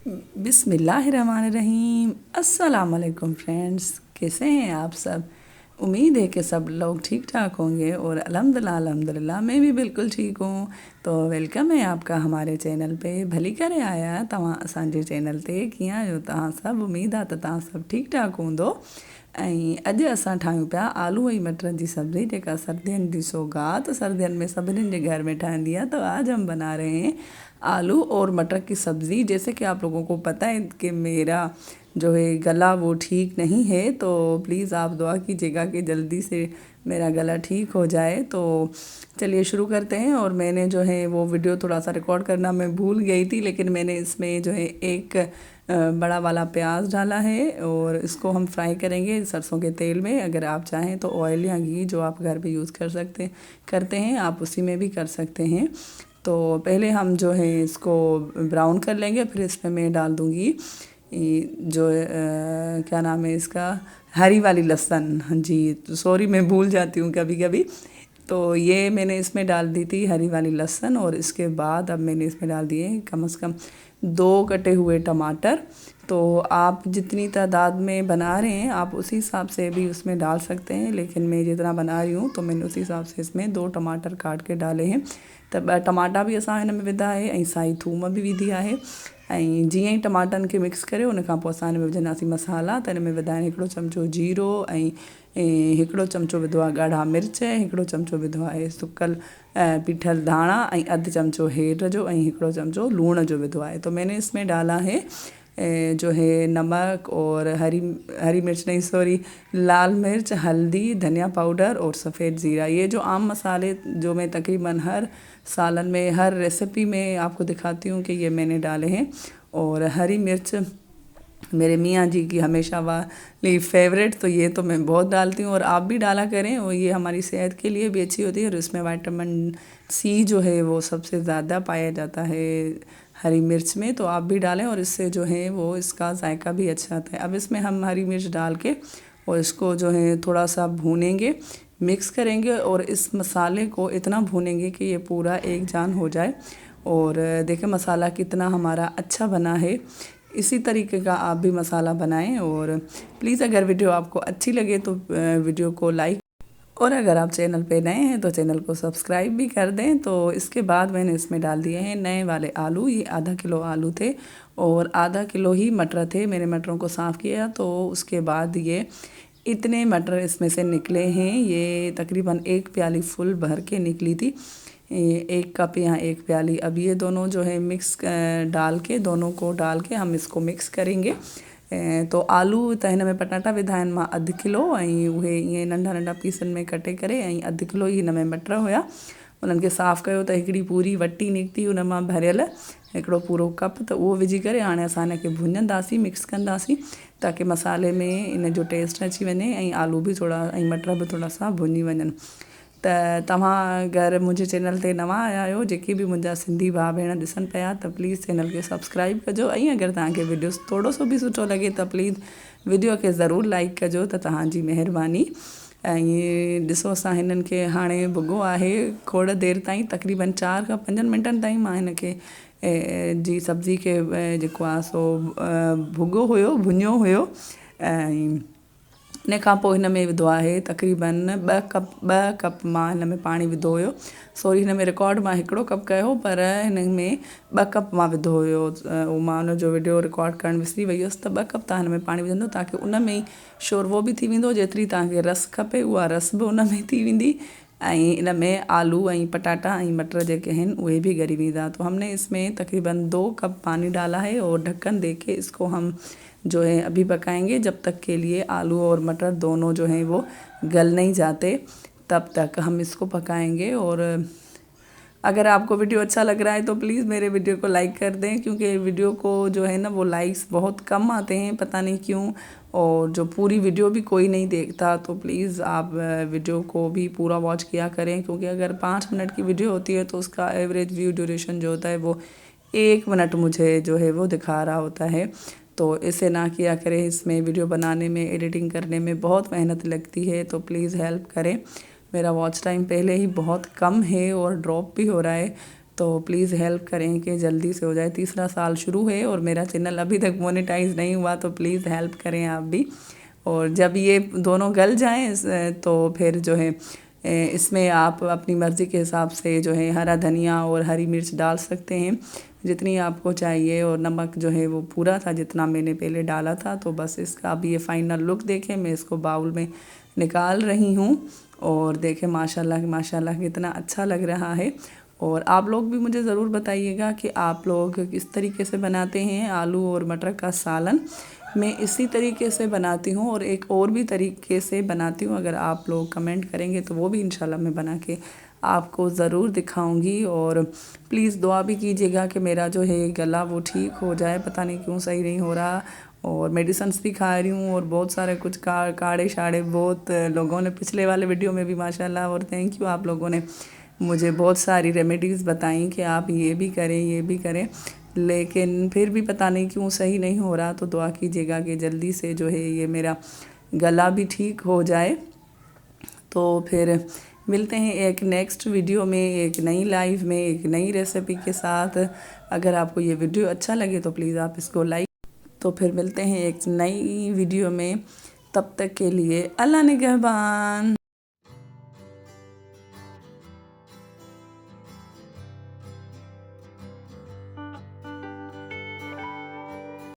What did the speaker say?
बिस्मिल्लाहिर्रहमानिर्रहीम। अस्सलाम वालेकुम फ्रेंड्स, कैसे हैं आप सब। उम्मीद है कि सब लोग ठीक ठाक होंगे और अल्हम्दुलिल्लाह मैं भी बिल्कुल ठीक हूँ। तो वेलकम है आपका हमारे चैनल पे। भली करे आया तव्हां असांजे चैनल ते। कीअं आहियो तव्हां सब। उम्मीद आहे त तव्हां सभु ठीकु ठाक हूंदो। ऐं अॼु असां ठाहियूं पिया आलू ऐं मटरनि जी सब्ज़ी, जेका सर्दियुनि जी सौगात सर्दियुनि में सभिनीनि जे घर में ठहंदी है। तो आज हम बना रहे हैं आलू और मटर की सब्ज़ी। जैसे कि आप लोगों को पता है कि मेरा जो है गला वो ठीक नहीं है, तो प्लीज़ आप दुआ कीजिएगा कि जल्दी से मेरा गला ठीक हो जाए। तो चलिए शुरू करते हैं। और मैंने जो है वो वीडियो थोड़ा सा रिकॉर्ड करना मैं भूल गई थी, लेकिन मैंने इसमें जो है एक बड़ा वाला प्याज डाला है और इसको हम फ्राई करेंगे सरसों के तेल में। अगर आप चाहें तो ऑयल या घी जो आप घर पे यूज़ करते हैं आप उसी में भी कर सकते हैं। तो पहले हम जो है इसको ब्राउन कर लेंगे, फिर इसमें मैं डाल दूँगी जो क्या नाम है इसका, हरी वाली लहसुन। हाँ जी, तो सॉरी मैं भूल जाती हूँ कभी कभी। तो ये मैंने इसमें डाल दी थी हरी वाली लहसुन, और इसके बाद अब मैंने इसमें डाल दिए कम से कम 2 कटे हुए टमाटर। तो आप जितनी तादाद में बना रहे हैं आप उसी हिसाब से भी उसमें डाल सकते हैं, लेकिन मैं जितना बना रही हूँ तो मैंने उसी हिसाब से इसमें 2 टमाटर काट के डाले हैं। त टमाटा भी असां हिन में विधा आहे ऐं साई थूम भी विधी आहे। ऐं जीअं ई टमाटनि खे मिक्स करे उन खां पोइ असां हिन में विझंदासीं मसाला। त हिन में विधा आहिनि 1 चमचो जीरो ऐं 1 चमचो विधो आहे ॻाढ़ा मिर्च, 1 चमचो विधो आहे सुकल पीठल धाणा ऐं अधु चमचो हेड जो ऐं 1 चमचो लूण जो विधो आहे। तो मैंने इसमें डाला है जो है नमक और हरी मिर्च नहीं सॉरी लाल मिर्च, हल्दी, धनिया पाउडर और सफ़ेद ज़ीरा। ये जो आम मसाले जो मैं तकरीबन हर सालन में हर रेसिपी में आपको दिखाती हूँ कि ये मैंने डाले हैं। और हरी मिर्च मेरे मियाँ जी की हमेशा वाली फेवरेट, तो ये तो मैं बहुत डालती हूँ और आप भी डाला करें। और ये हमारी सेहत के लिए भी अच्छी होती है और इसमें विटामिन सी जो है वो सबसे ज़्यादा पाया जाता है हरी मिर्च में। तो आप भी डालें और इससे जो है वो इसका जायका भी अच्छा आता है। अब इसमें हम हरी मिर्च डाल के और इसको जो है थोड़ा सा भूनेंगे, मिक्स करेंगे और इस मसाले को इतना भूनेंगे कि ये पूरा एक जान हो जाए। और देखें मसाला कितना हमारा अच्छा बना है। इसी तरीके का आप भी मसाला बनाएं। और प्लीज़ अगर वीडियो आपको अच्छी लगे तो वीडियो को लाइक, और अगर आप चैनल पे नए हैं तो चैनल को सब्सक्राइब भी कर दें। तो इसके बाद मैंने इसमें डाल दिए हैं नए वाले आलू। ये आधा किलो आलू थे और आधा किलो ही मटर थे। मैंने मटरों को साफ़ किया तो उसके बाद ये इतने मटर इसमें से निकले हैं। ये तकरीबन 1 प्याली फुल भर के निकली थी। 1 कप या 1 प्याली। अब ये दोनों जो है मिक्स डाल के दोनों को डाल के हम इसको मिक्स करेंगे। तो आलू त हिन में पटाटा विधा आहिनि मां 1/2 किलो, ऐं उहे ईअं नंढा नंढा पीसनि में कटे करे, ऐं 1/2 किलो ई हिन में मटर हुया। उन्हनि खे साफ़ु कयो त हिकिड़ी पूरी वटी निकिती उन मां भरियल 1 पूरो कप। त उहो विझी करे हाणे असां हिन खे भुञंदासीं, मिक्स कंदासीं ताकी मसाले में इन जो टेस्ट अची वञे ऐं आलू बि थोड़ा ऐं मटर बि थोड़ा सा भुञी वञनि। त तव्हां अगरि मुंहिंजे चैनल ते नवां आया आहियो, जेके बि मुंहिंजा सिंधी भाउ भेण ॾिसनि पिया, त प्लीज़ चैनल खे सब्सक्राइब कजो। ऐं अगरि तव्हांखे वीडियो थोरो सो बि सुठो लॻे त प्लीज़ वीडियो खे ज़रूरु लाइक कजो, त तव्हांजी महिरबानी। ऐं ॾिसो असां हिननि खे हाणे भुॻो आहे खोड़ देरि ताईं, तक़रीबन 4 खां 5 मिंटनि ताईं मां हिन खे जी सब्ज़ी खे जेको आहे सो भुॻो हुयो, भुञो हुयो। ऐं इन खां पोइ हिन में विधो आहे तक़रीबन 2 कप मां हिन में पाणी विधो हुयो। सॉरी, हिन में रिकॉर्ड मां 1 कप कयो, पर हिन में 2 कप मां विधो हुयो। मां हुनजो वीडियो रिकॉर्ड करणु विसरी वई हुअसि। त 2 कप तव्हां हिन में पाणी विझंदो ताकी उन में ई शोरवो बि थी वेंदो, जेतिरी तव्हांखे रस खपे उहा रस बि उन में थी वेंदी। ऐं इन में आलू ऐं पटाटा ऐं मटर जेके आहिनि उहे भी ॻरी वेंदा। तो हमने इसमें तकरीबन 2 कप पानी डाला है और ढक्कन दे के इसको हम जो है अभी पकाएंगे जब तक के लिए आलू और मटर दोनों जो हैं वो गल नहीं जाते, तब तक हम इसको पकाएंगे। और अगर आपको वीडियो अच्छा लग रहा है तो प्लीज़ मेरे वीडियो को लाइक कर दें, क्योंकि वीडियो को जो है ना वो लाइक्स बहुत कम आते हैं, पता नहीं क्यों। और जो पूरी वीडियो भी कोई नहीं देखता, तो प्लीज़ आप वीडियो को भी पूरा वॉच किया करें, क्योंकि अगर 5 मिनट की वीडियो होती है तो उसका एवरेज व्यू ड्यूरेशन जो होता है वो 1 मिनट मुझे जो है वो दिखा रहा होता है। तो इसे ना किया करें। इसमें वीडियो बनाने में, एडिटिंग करने में बहुत मेहनत लगती है, तो प्लीज़ हेल्प करें। मेरा वॉच टाइम पहले ही बहुत कम है और ड्रॉप भी हो रहा है। तो प्लीज़ हेल्प करें कि जल्दी से हो जाए। तीसरा साल शुरू है और मेरा चैनल अभी तक मोनेटाइज नहीं हुआ, तो प्लीज़ हेल्प करें आप भी। और जब ये दोनों गल जाएं तो फिर जो है इसमें आप अपनी मर्ज़ी के हिसाब से जो है हरा धनिया और हरी मिर्च डाल सकते हैं जितनी आपको चाहिए। और नमक जो है वो पूरा था जितना मैंने पहले डाला था। तो बस इसका अब ये फ़ाइनल लुक देखें। मैं इसको बाउल में निकाल रही हूँ और देखें माशाल्लाह माशाल्लाह कितना अच्छा लग रहा है। और आप लोग भी मुझे ज़रूर बताइएगा कि आप लोग किस तरीके से बनाते हैं आलू और मटर का सालन। मैं इसी तरीके से बनाती हूँ और एक और भी तरीके से बनाती हूँ। अगर आप लोग कमेंट करेंगे तो वो भी इंशाल्लाह मैं बना के आपको ज़रूर दिखाऊंगी। और प्लीज़ दुआ भी कीजिएगा कि मेरा जो है गला वो ठीक हो जाए, पता नहीं क्यों सही नहीं हो रहा। और मेडिसन्स भी खा रही हूँ और बहुत सारे कुछ काढ़े शाढ़े बहुत लोगों ने पिछले वाले वीडियो में भी माशाल्लाह और थैंक यू, आप लोगों ने मुझे बहुत सारी रेमेडीज़ बताई कि आप ये भी करें ये भी करें, लेकिन फिर भी पता नहीं क्यों सही नहीं हो रहा। तो दुआ कीजिएगा कि जल्दी से जो है ये मेरा गला भी ठीक हो जाए। तो फिर मिलते हैं एक नेक्स्ट वीडियो में, एक नई लाइव में, एक नई रेसिपी के साथ। अगर आपको ये वीडियो अच्छा लगे तो प्लीज़ आप इसको लाइक। तो फिर मिलते हैं एक नई वीडियो में, तब तक के लिए अल्लाह निगहबान।